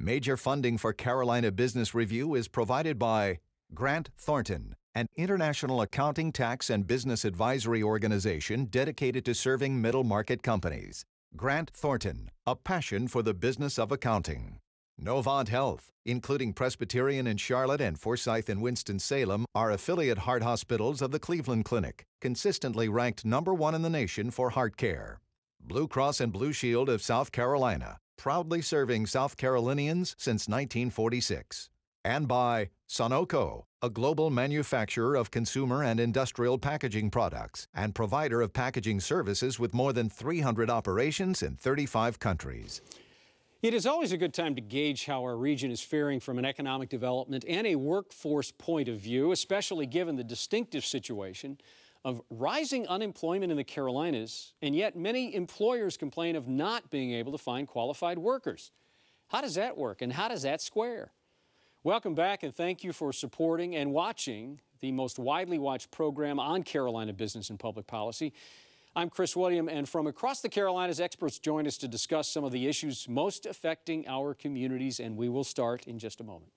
Major funding for Carolina Business Review is provided by Grant Thornton, an international accounting, tax, and business advisory organization dedicated to serving middle-market companies. Grant Thornton, a passion for the business of accounting. Novant Health, including Presbyterian in Charlotte and Forsyth in Winston-Salem, are affiliate heart hospitals of the Cleveland Clinic, consistently ranked #1 in the nation for heart care. Blue Cross and Blue Shield of South Carolina, proudly serving South Carolinians since 1946. And by Sonoco, a global manufacturer of consumer and industrial packaging products and provider of packaging services with more than 300 operations in 35 countries. It is always a good time to gauge how our region is faring from an economic development and a workforce point of view, especially given the distinctive situation of rising unemployment in the Carolinas, and yet many employers complain of not being able to find qualified workers. How does that work, and how does that square? Welcome back, and thank you for supporting and watching the most widely watched program on Carolina business and public policy. I'm Chris William, and from across the Carolinas, experts join us to discuss some of the issues most affecting our communities, and we will start in just a moment.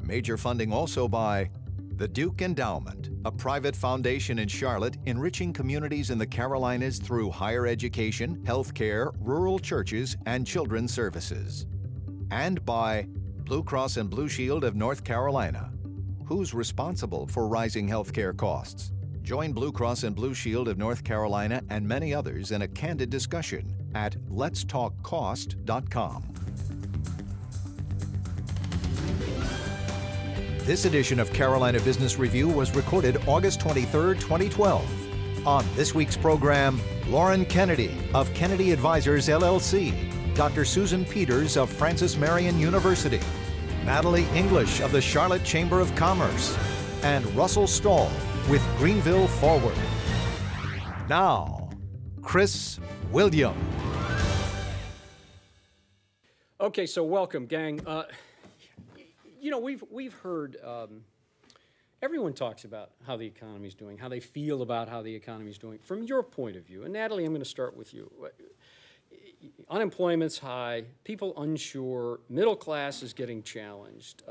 Major funding also by the Duke Endowment, a private foundation in Charlotte enriching communities in the Carolinas through higher education, health care, rural churches, and children's services. And by Blue Cross and Blue Shield of North Carolina. Who's responsible for rising health care costs? Join Blue Cross and Blue Shield of North Carolina and many others in a candid discussion at letstalkcost.com. This edition of Carolina Business Review was recorded August 23, 2012. On this week's program, Loren Kennedy of Kennedy Advisors, LLC, Dr. Susan Peters of Francis Marion University, Natalie English of the Charlotte Chamber of Commerce, and Russell Stahl with Greenville Forward. Now, Chris William. Okay, so welcome, gang. You know, we've heard, everyone talks about how the economy's doing, how they feel about how the economy's doing. From your point of view, and Natalie, I'm going to start with you. Unemployment's high, people unsure, middle class is getting challenged,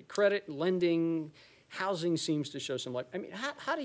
credit, lending, housing seems to show some life. I mean, how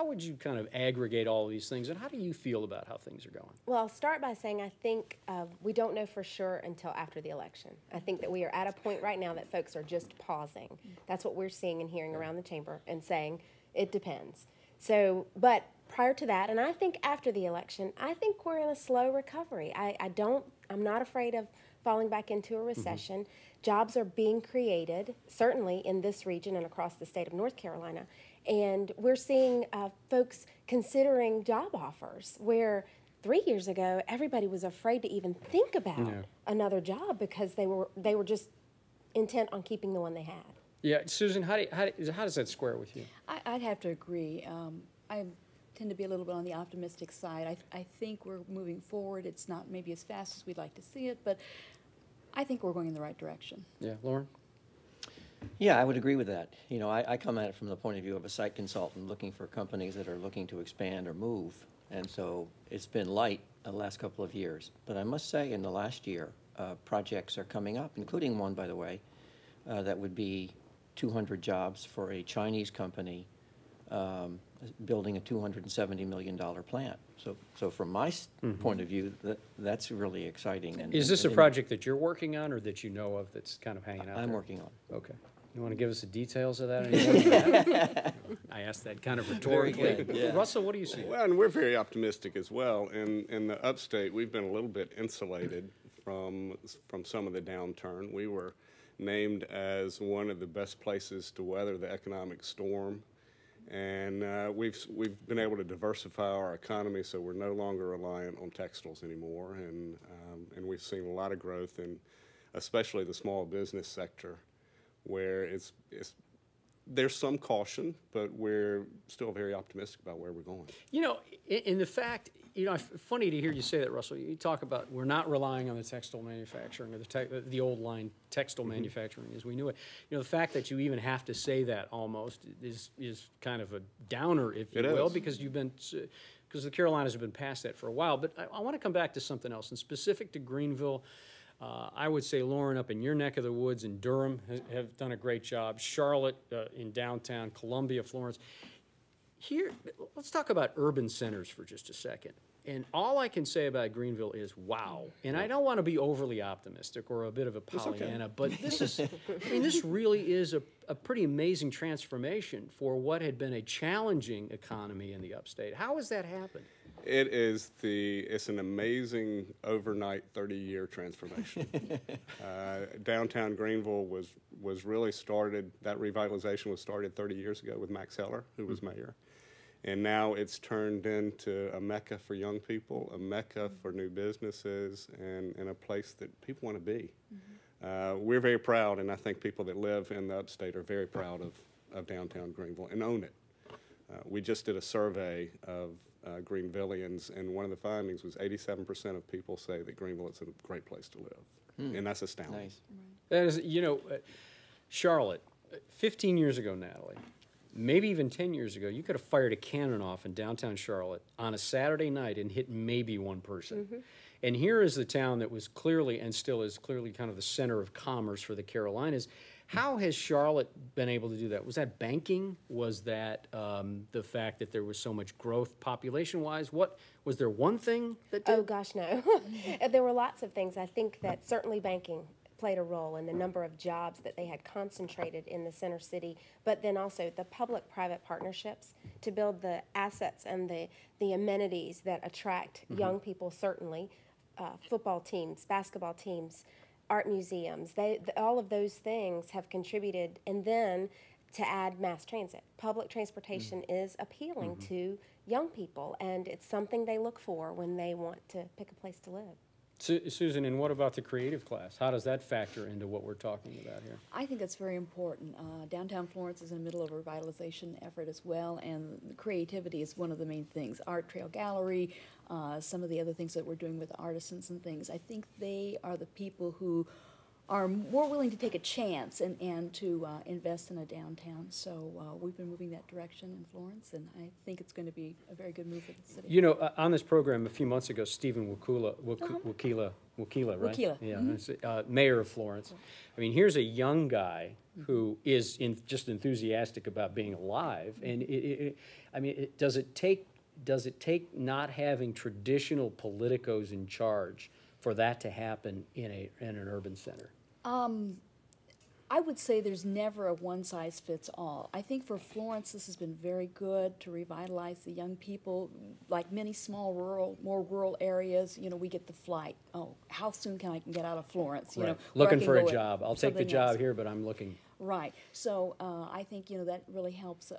would you kind of aggregate all of these things, and how do you feel about how things are going? Well, I'll start by saying I think we don't know for sure until after the election. I think that we are at a point right now that folks are just pausing. That's what we're seeing and hearing around the chamber, and saying it depends. So, but prior to that, and I think after the election, I think we're in a slow recovery. I'm not afraid of falling back into a recession. Jobs are being created, certainly in this region and across the state of North Carolina. And we're seeing folks considering job offers where 3 years ago, everybody was afraid to even think about another job because they were just intent on keeping the one they had. Yeah, Susan, how does that square with you? I'd have to agree. I tend to be a little bit on the optimistic side. I think we're moving forward. It's not maybe as fast as we'd like to see it, but I think we're going in the right direction. Yeah, Loren? Yeah, I would agree with that. You know, I come at it from the point of view of a site consultant looking for companies that are looking to expand or move. And so it's been light the last couple of years. But I must say in the last year, projects are coming up, including one, by the way, that would be 200 jobs for a Chinese company building a $270 million plant. So from my point of view, that's really exciing. And, is this a project that you're working on or that you know of that's kind of hanging out I'm there? working on. Okay. You want to give us the details of that? I asked that kind of rhetorically. Very good, yeah. Russell, what do you see? Well, and we're very optimistic as well. In the upstate, we've been a little bit insulated from some of the downturn. We were named as one of the best places to weather the economic storm. And we've been able to diversify our economy, so we're no longer reliant on textiles anymore. And we've seen a lot of growth in especially the small business sector, where there's some caution, but we're still very optimistic about where we're going. You know, in the fact, you know, funny to hear you say that, Russell. You talk about we're not relying on the textile manufacturing or the old line textile manufacturing as we knew it. You know, the fact that you even have to say that almost is kind of a downer, if you will, because the Carolinas have been past that for a while. But I want to come back to something else, and specific to Greenville. I would say Loren up in your neck of the woods in Durham have done a great job. Charlotte in downtown, Columbia, Florence. Here, let's talk about urban centers for just a second. And all I can say about Greenville is wow. And I don't want to be overly optimistic or a bit of a Pollyanna, but this is, I mean, this really is a pretty amazing transformation for what had been a challenging economy in the upstate. How has that happened? It's an amazing overnight 30-year transformation. Downtown Greenville was really started, that revitalization was started 30 years ago with Max Heller, who was mayor. And now it's turned into a mecca for young people, a mecca for new businesses, and a place that people want to be. We're very proud, and I think people that live in the upstate are very proud of downtown Greenville and own it. We just did a survey of Greenvillians, and one of the findings was 87% of people say that Greenville is a great place to live. And that's astounding. Nice. That is, you know, Charlotte, 15 years ago, Natalie, maybe even 10 years ago, you could have fired a cannon off in downtown Charlotte on a Saturday night and hit maybe one person. And here is the town that was clearly, and still is clearly, kind of the center of commerce for the Carolinas. How has Charlotte been able to do that? Was that banking? Was that the fact that there was so much growth population-wise? What was there one thing that did? Oh gosh, no. There were lots of things. I think that certainly banking played a role in the number of jobs that they had concentrated in the center city, but then also the public-private partnerships to build the assets and the amenities that attract young people, certainly, football teams, basketball teams, art museums. All of those things have contributed, and then to add mass transit. Public transportation is appealing to young people, and it's something they look for when they want to pick a place to live. Susan, and what about the creative class? How does that factor into what we're talking about here? I think that's very important. Downtown Florence is in the middle of a revitalization effort as well, and creativity is one of the main things. Art Trail Gallery, some of the other things that we're doing with artisans and things. I think they are the people who are more willing to take a chance and to invest in a downtown. So we've been moving that direction in Florence, and I think it's going to be a very good move for the city. You know, on this program a few months ago, Stephen Wakila, right? Wakila. Yeah, mayor of Florence. I mean, here's a young guy who is just enthusiastic about being alive, and does it take not having traditional politicos in charge for that to happen in an urban center? I would say there's never a one-size-fits-all. I think for Florence, this has been very good to revitalize the young people. Like many small more rural areas, you know, we get the flight. Oh, how soon can I get out of Florence? You know, looking for a job. I'll take the job here, but I'm looking. Right. So I think, you know, that really helps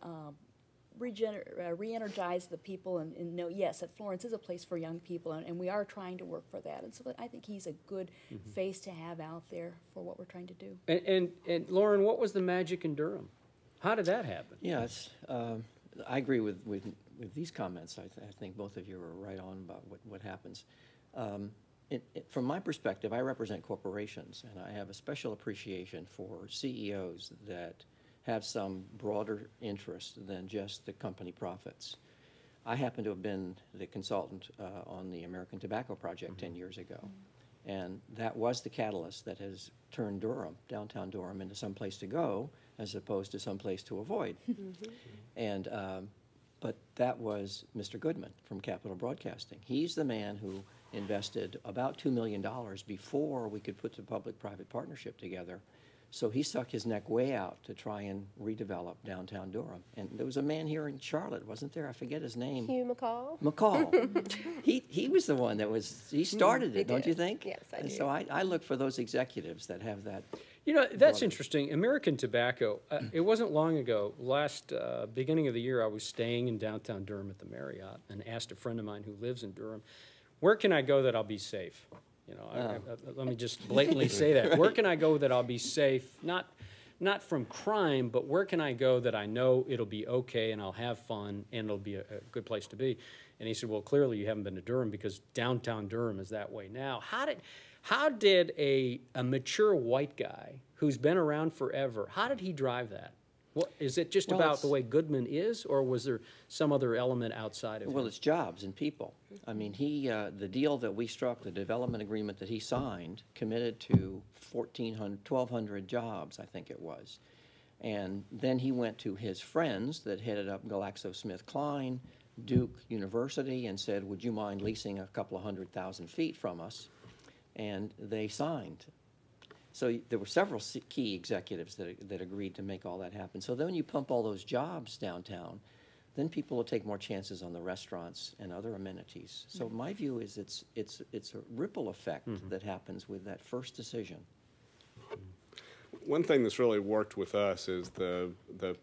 re-energize the people and know, yes, that Florence is a place for young people, and we are trying to work for that. And so I think he's a good face to have out there for what we're trying to do. And Loren, what was the magic in Durham? How did that happen? Yeah, I agree with these comments. I think both of you are right on about what happens. From my perspective, I represent corporations, and I have a special appreciation for CEOs that have some broader interest than just the company profits. I happen to have been the consultant on the American Tobacco Project 10 years ago, and that was the catalyst that has turned Durham, downtown Durham, into some place to go as opposed to some place to avoid. And but that was Mr. Goodman from Capital Broadcasting. He's the man who invested about $2 million before we could put the public-private partnership together. So he stuck his neck way out to try and redevelop downtown Durham. And there was a man here in Charlotte, wasn't there? I forget his name. Hugh McCall. McCall. he was the one that he started it, don't you think? Yes, I do. So I look for those executives that have that. You know, that's interesting. American Tobacco, it wasn't long ago, beginning of the year, I was staying in downtown Durham at the Marriott and asked a friend of mine who lives in Durham, where can I go that I'll be safe? You know, let me just blatantly say that. Where can I go that I'll be safe, not from crime, but where can I go that I know it'll be okay and I'll have fun and it'll be a good place to be? And he said, well, clearly you haven't been to Durham because downtown Durham is that way now. How did a mature white guy who's been around forever, how did he drive that? Well, is it just about the way Goodman is, or was there some other element outside of it? Well, it's jobs and people. I mean, the deal that we struck, the development agreement that he signed, committed to 1,200 jobs, I think it was. And then he went to his friends that headed up GlaxoSmithKline, Duke University, and said, would you mind leasing a couple of 100,000 feet from us? And they signed. So there were several key executives that agreed to make all that happen. So then when you pump all those jobs downtown, then people will take more chances on the restaurants and other amenities. So my view is it's a ripple effect that happens with that first decision. One thing that's really worked with us is the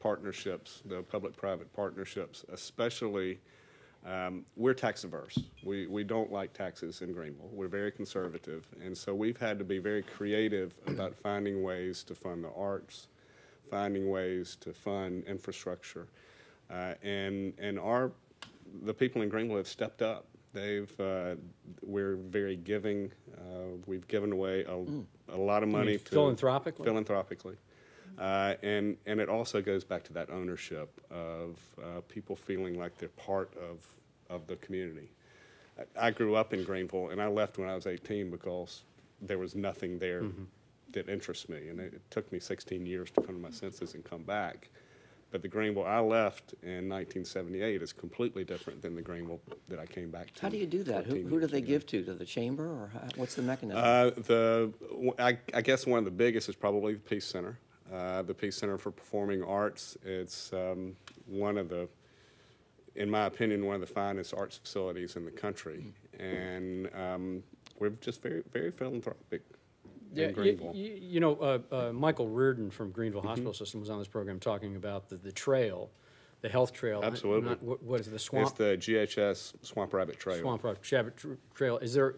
partnerships, the public-private partnerships, especially. We're tax averse. We don't like taxes in Greenville. We're very conservative, and so we've had to be very creative about finding ways to fund the arts, finding ways to fund infrastructure, and the people in Greenville have stepped up. We're very giving. We've given away a lot of money philanthropically. And it also goes back to that ownership of people feeling like they're part of the community. I grew up in Greenville, and I left when I was 18 because there was nothing there that interests me. And it took me 16 years to come to my senses and come back. But the Greenville I left in 1978 is completely different than the Greenville that I came back to. How do you do that? Who do they give to? To the chamber, or what's the mechanism? I guess one of the biggest is probably the Peace Center. The Peace Center for Performing Arts. It's one of the, in my opinion, one of the finest arts facilities in the country, and we're just very, very philanthropic in Greenville. You know, Michael Reardon from Greenville Hospital System was on this program talking about the trail, the health trail. Absolutely. What is it, the swamp? It's the GHS Swamp Rabbit Trail. Swamp Rabbit Trail. Is there?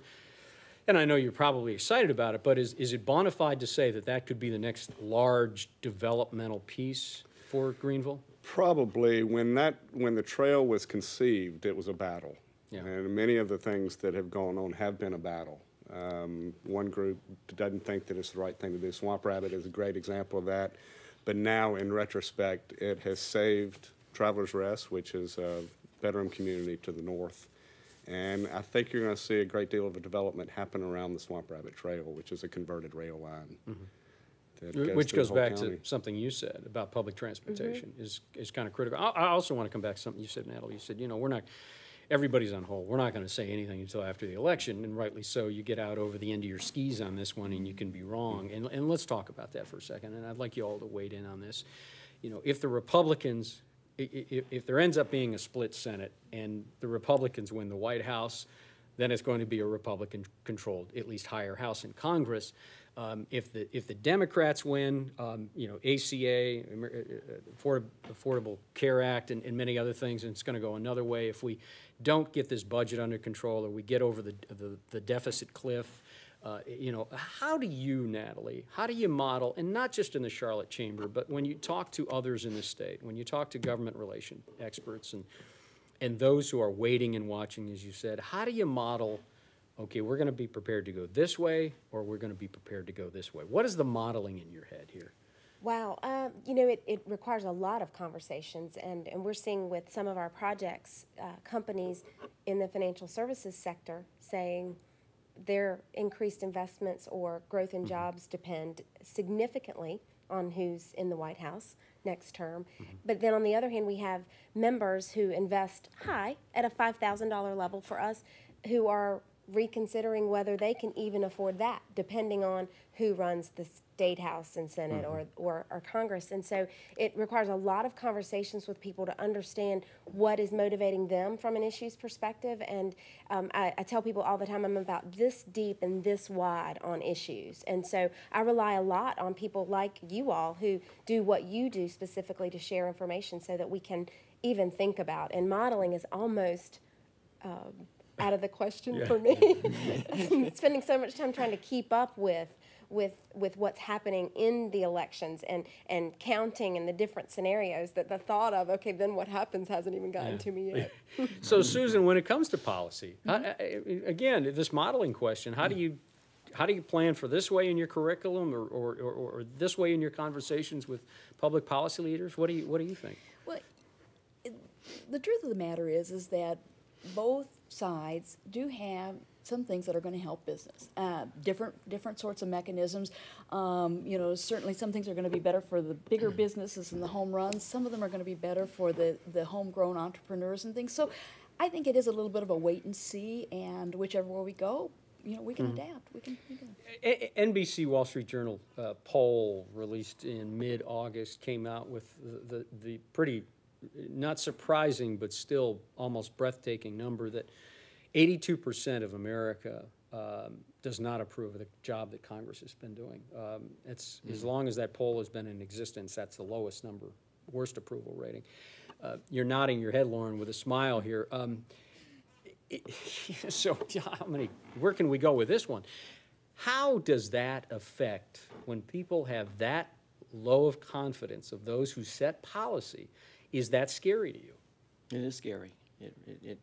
And I know you're probably excited about it, but is it bona fide to say that that could be the next large developmental piece for Greenville? Probably. When the trail was conceived, it was a battle. Yeah. And many of the things that have gone on have been a battle. One group doesn't think that it's the right thing to do. Swamp Rabbit is a great example of that. But now, in retrospect, it has saved Travelers Rest, which is a bedroom community to the north. And I think you're going to see a great deal of the development happen around the Swamp Rabbit Trail, which is a converted rail line. Which goes back to something you said about public transportation is kind of critical. I also want to come back to something you said, Natalie. You said, you know, everybody's on hold. We're not going to say anything until after the election, and rightly so. You get out over the end of your skis on this one, and you can be wrong. And let's talk about that for a second, and I'd like you all to weigh in on this. You know, if the Republicans, if there ends up being a split Senate and the Republicans win the White House, then it's going to be a Republican-controlled, at least higher house in Congress. If the Democrats win, you know, ACA, Affordable Care Act, and many other things, and it's going to go another way. If we don't get this budget under control, or we get over the deficit cliff, you know, how do you, Natalie, how do you model, and not just in the Charlotte Chamber, but when you talk to others in the state, when you talk to government relation experts and those who are waiting and watching, as you said, how do you model, okay, we're going to be prepared to go this way, or we're going to be prepared to go this way? What is the modeling in your head here? Wow, you know, it requires a lot of conversations, and we're seeing with some of our projects, companies in the financial services sector saying their increased investments or growth in jobs depend significantly on who's in the White House next term. But then on the other hand, we have members who invest high at a $5,000 level for us who are reconsidering whether they can even afford that, depending on who runs the State House and Senate or Congress. And so it requires a lot of conversations with people to understand what is motivating them from an issues perspective. And I tell people all the time I'm about this deep and this wide on issues. And so I rely a lot on people like you all who do what you do specifically to share information so that we can even think about. And modeling is almost out of the question for me. Spending so much time trying to keep up with what's happening in the elections and counting in the different scenarios, that the thought of, okay, then what happens hasn't even gotten to me yet. So, Susan, when it comes to policy, again, this modeling question, how do you how do you plan for this way in your curriculum, or this way in your conversations with public policy leaders? What do you think? Well, the truth of the matter is that both sides do have some things that are going to help business. Different sorts of mechanisms. You know, certainly some things are going to be better for the bigger businesses and the home runs. Some of them are going to be better for the homegrown entrepreneurs and things. So I think it is a little bit of a wait and see, and whichever way we go, you know, we can adapt. We can. NBC Wall Street Journal poll released in mid-August came out with the pretty, not surprising, but still almost breathtaking number that 82% of America does not approve of the job that Congress has been doing. It's as long as that poll has been in existence, that's the lowest number, worst approval rating. You're nodding your head, Loren, with a smile here. So where can we go with this one? How does that affect when people have that low of confidence of those who set policy? Is that scary to you? It is scary.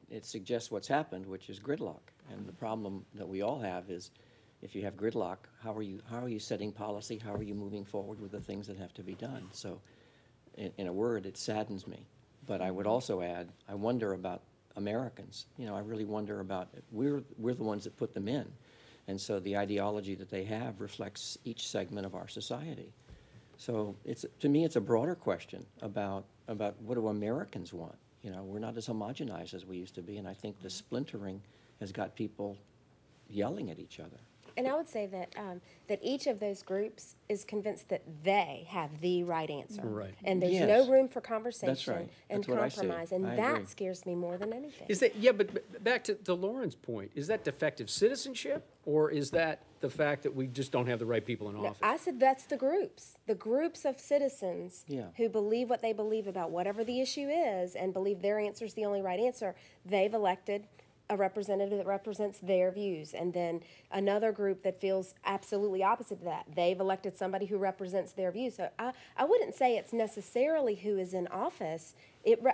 It suggests what's happened, which is gridlock. And the problem that we all have is, if you have gridlock, how are you setting policy? How are you moving forward with the things that have to be done? So, in a word, it saddens me. But I would also add, I wonder about Americans. You know, I really wonder about, we're the ones that put them in. And so the ideology that they have reflects each segment of our society. So to me, it's a broader question about what do Americans want? You know, we're not as homogenized as we used to be, and I think the splintering has got people yelling at each other. And I would say that that each of those groups is convinced that they have the right answer. Right. And there's Yes. no room for conversation That's right. and That's what I see. compromise. And I that agree. scares me more than anything. Is that, yeah, but back to Loren's point, is that defective citizenship, or is that the fact that we just don't have the right people in No, office? I said that's the groups of citizens Yeah. who believe what they believe about whatever the issue is and believe their answer is the only right answer. They've elected a representative that represents their views, and then another group that feels absolutely opposite to that. They've elected somebody who represents their views. So I wouldn't say it's necessarily who is in office.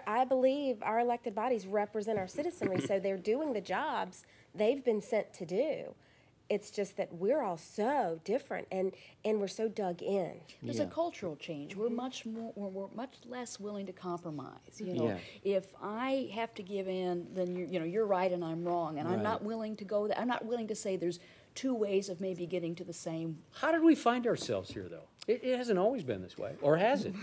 I believe our elected bodies represent our citizenry, so they're doing the jobs they've been sent to do. It's just that we're all so different, and we're so dug in. There's a cultural change. We're much less willing to compromise. You know, if I have to give in, then you're right and I'm wrong, and I'm not willing to go. I'm not willing to say there's two ways of maybe getting to the same. How did we find ourselves here, though? It hasn't always been this way, or has it?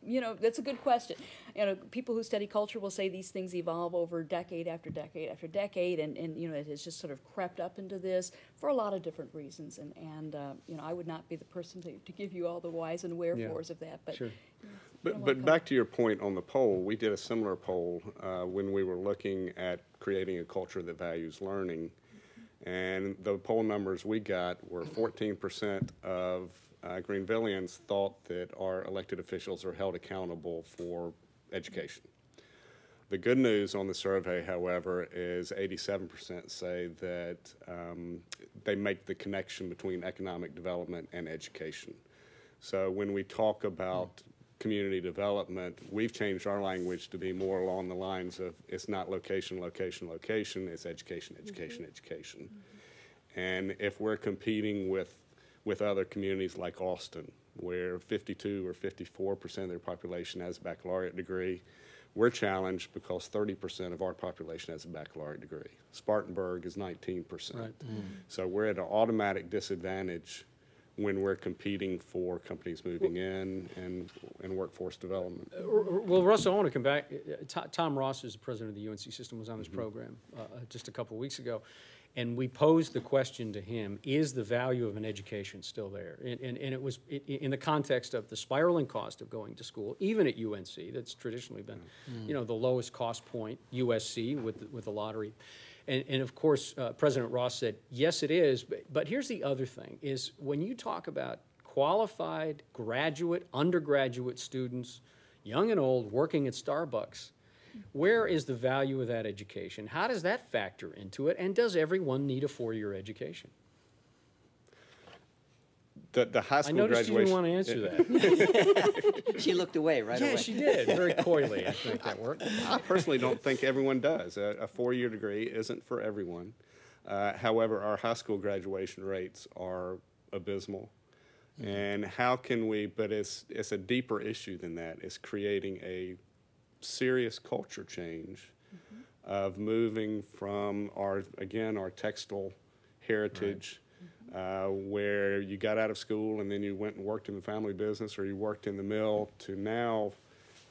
You know, that's a good question. You know, people who study culture will say these things evolve over decade after decade after decade, and you know, it has just sort of crept up into this for a lot of different reasons. And you know, I would not be the person to give you all the whys and wherefores of that. But sure. But back to your point on the poll, we did a similar poll when we were looking at creating a culture that values learning, and the poll numbers we got were 14% of Greenvillians thought that our elected officials are held accountable for education. The good news on the survey, however, is 87% say that they make the connection between economic development and education. So when we talk about community development, we've changed our language to be more along the lines of it's not location, location, location, it's education, education, education. And if we're competing with other communities like Austin, where 52 or 54% of their population has a baccalaureate degree, we're challenged because 30% of our population has a baccalaureate degree. Spartanburg is 19%. Right. So we're at an automatic disadvantage when we're competing for companies moving in and workforce development. Well, Russell, I want to come back. Tom Ross, who's the president of the UNC system, was on this program just a couple of weeks ago. And we posed the question to him, is the value of an education still there? And it was in the context of the spiraling cost of going to school, even at UNC, that's traditionally been, you know, the lowest cost point, USC with the lottery. And of course, President Ross said, yes, it is. But here's the other thing, is when you talk about qualified graduate, undergraduate students, young and old, working at Starbucks, where is the value of that education? How does that factor into it? And does everyone need a four-year education? The high school I noticed graduation. you didn't want to answer that. She looked away right away. Yeah, she did. Very coyly, I think that worked. I personally don't think everyone does. A four-year degree isn't for everyone. However, our high school graduation rates are abysmal. And how can we, but it's a deeper issue than that. It's creating a serious culture change of moving from our textile heritage, where you got out of school and then you went and worked in the family business or you worked in the mill, to now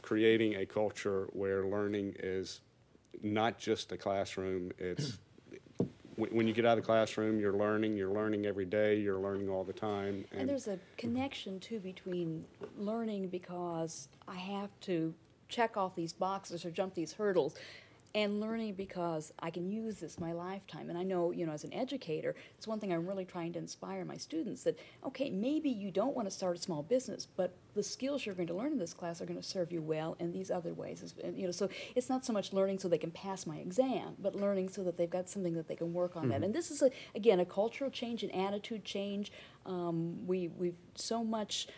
creating a culture where learning is not just a classroom. It's when you get out of the classroom, you're learning every day, you're learning all the time. And there's a connection, too, between learning because I have to check off these boxes or jump these hurdles, and learning because I can use this my lifetime. And I know, as an educator, it's one thing I'm really trying to inspire my students that, okay, maybe you don't want to start a small business, but the skills you're going to learn in this class are going to serve you well in these other ways. So it's not so much learning so they can pass my exam, but learning so that they've got something that they can work on that. And this is, again, a cultural change, an attitude change. We've so much...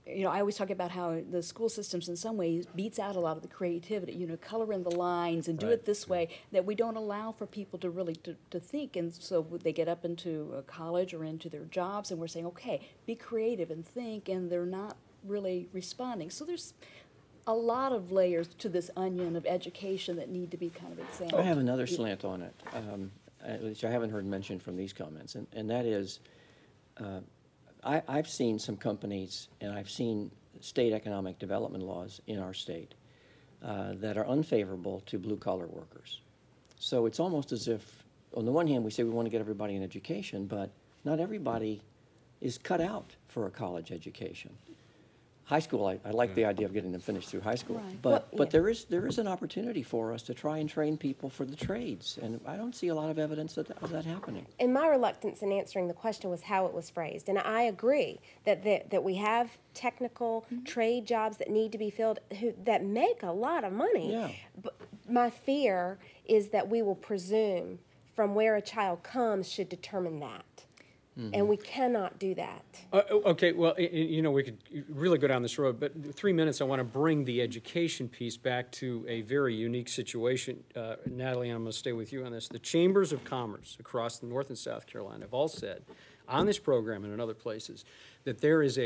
I always talk about how the school systems in some ways beats out a lot of the creativity, color in the lines and do it this way, that we don't allow for people to really to think. And so they get up into college or into their jobs and we're saying, okay, be creative and think, and they're not really responding. So there's a lot of layers to this onion of education that need to be kind of examined. I have another slant on it, which I haven't heard mentioned from these comments, and that is, I've seen some companies, and I've seen state economic development laws in our state that are unfavorable to blue-collar workers. So it's almost as if, on the one hand, we say we want to get everybody an education, but not everybody is cut out for a college education. High school, I like the idea of getting them finished through high school, Right. but there is an opportunity for us to try and train people for the trades, and I don't see a lot of evidence of that happening. And my reluctance in answering the question was how it was phrased. And I agree that we have technical trade jobs that need to be filled that make a lot of money. Yeah. But my fear is that we will presume from where a child comes should determine that. And we cannot do that. Okay, well, we could really go down this road, but 3 minutes, I want to bring the education piece back to a very unique situation. Natalie, I'm going to stay with you on this. The chambers of commerce across North and South Carolina have all said, on this program and in other places, that there is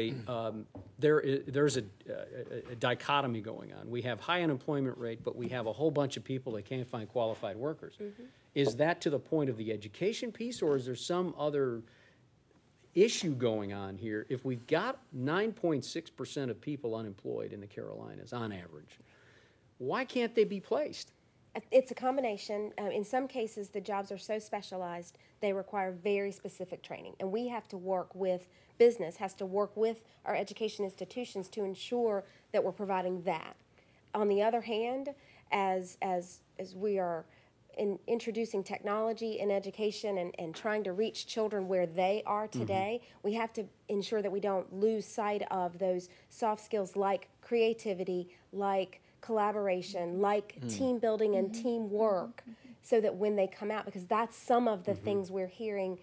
there's a dichotomy going on. We have high unemployment rate, but we have a whole bunch of people that can't find qualified workers. Is that to the point of the education piece, or is there some other issue going on here? If we've got 9.6% of people unemployed in the Carolinas on average, why can't they be placed? It's a combination. In some cases, the jobs are so specialized, they require very specific training. And we have to work with business, has to work with our education institutions to ensure that we're providing that. On the other hand, as we are introducing technology in education and trying to reach children where they are today, we have to ensure that we don't lose sight of those soft skills like creativity, like collaboration, like team building and teamwork, so that when they come out, because that's some of the things we're hearing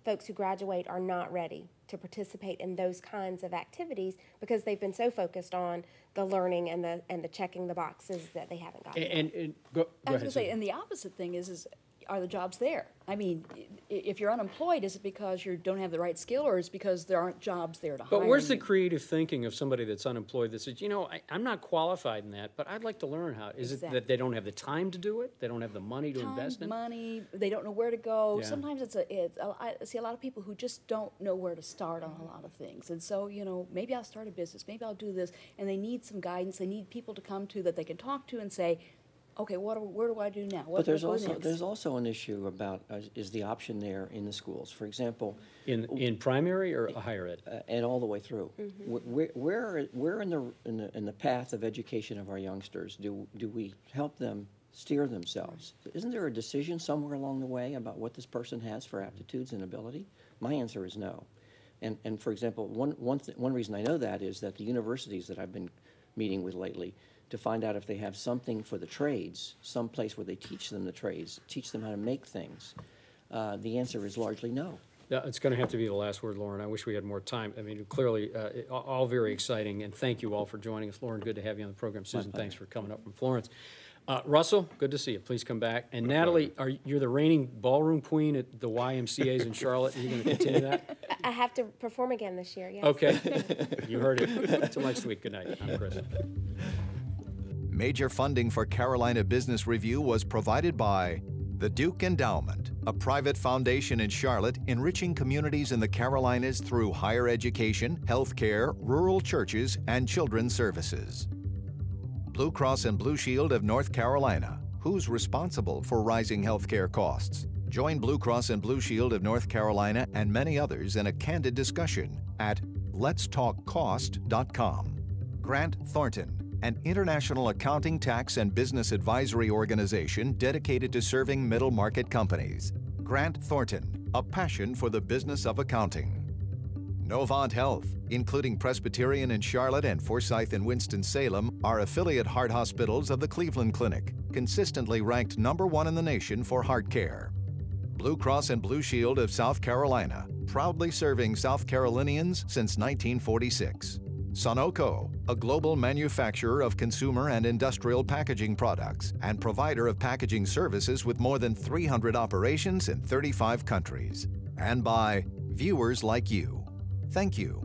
folks who graduate are not ready to participate in those kinds of activities because they've been so focused on the learning and the checking the boxes that they haven't gotten. And go I was ahead. going to say, and the opposite thing is are the jobs there? I mean, if you're unemployed, is it because you don't have the right skill, or is it because there aren't jobs there to hire? But where's the you? creative thinking of somebody that's unemployed that says, I'm not qualified in that, but I'd like to learn how? Is it that they don't have the time to do it? They don't have the money to invest in? Money, they don't know where to go. Yeah. Sometimes I see a lot of people who just don't know where to start on a lot of things. And so, maybe I'll start a business, maybe I'll do this, and they need some guidance. They need people to come to that they can talk to and say, okay, where do I do now? But there's also an issue about is the option there in the schools? For example, In primary or higher ed? and all the way through. Where in the path of education of our youngsters do we help them steer themselves? Isn't there a decision somewhere along the way about what this person has for aptitudes and ability? My answer is no. And for example, one reason I know that is that the universities that I've been meeting with lately to find out if they have something for the trades, some place where they teach them the trades, teach them how to make things, the answer is largely no. It's going to have to be the last word, Loren. I wish we had more time. I mean, clearly, all very exciting, and thank you all for joining us. Loren, good to have you on the program. Susan, thanks for coming up from Florence. Russell, good to see you. Please come back. And Natalie, you're the reigning ballroom queen at the YMCA's in Charlotte. Are you going to continue that? I have to perform again this year, yes. Okay. You heard it. Until next week. Good night. I'm Chris. Major funding for Carolina Business Review was provided by the Duke Endowment, a private foundation in Charlotte enriching communities in the Carolinas through higher education, healthcare, rural churches, and children's services. Blue Cross and Blue Shield of North Carolina. Who's responsible for rising healthcare costs? Join Blue Cross and Blue Shield of North Carolina and many others in a candid discussion at letstalkcost.com. Grant Thornton, an international accounting, tax, and business advisory organization dedicated to serving middle-market companies. Grant Thornton, a passion for the business of accounting. Novant Health, including Presbyterian in Charlotte and Forsyth in Winston-Salem, are affiliate heart hospitals of the Cleveland Clinic, consistently ranked #1 in the nation for heart care. Blue Cross and Blue Shield of South Carolina, proudly serving South Carolinians since 1946. Sunoco, a global manufacturer of consumer and industrial packaging products and provider of packaging services with more than 300 operations in 35 countries. And by viewers like you. Thank you.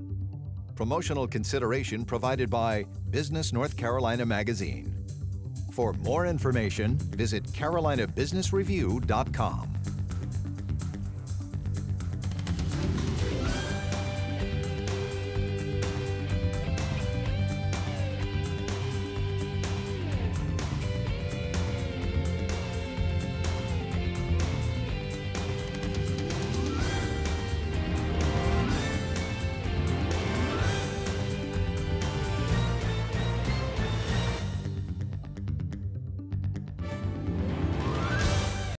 Promotional consideration provided by Business North Carolina Magazine. For more information, visit carolinabusinessreview.com.